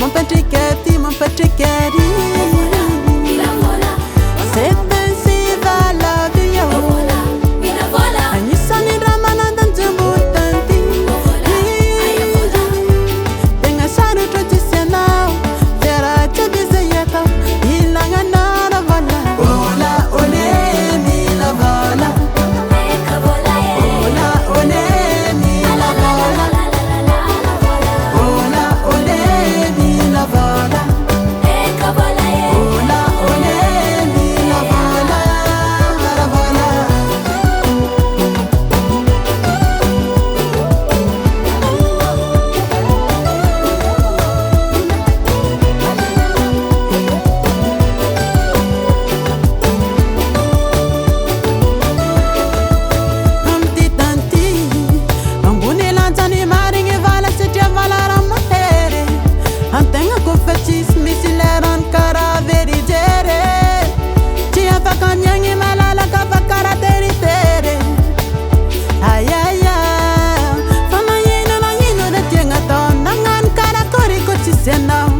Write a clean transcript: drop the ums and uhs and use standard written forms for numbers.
mon petit cœur, mon petit cœur. C'est ainsi va la vie. Anisani ramana danjumbu tanti. Tenga saru tradisena, tera chabize yata. Ilanga nara vola. Ola ole mi la vola. Ola ole mi la vola. Ola ole mi la vola. Ola ole mi la vola. La vola. Humpty Dumpty, ambuni lanzani maringe vala setia vala ramatere. Antenga kufachis misileron kara verijere. Tia fakanyangi malala kafakara teritere. Ayaya, fama yino na yino de tienga ton nangan kara kori kochisienam.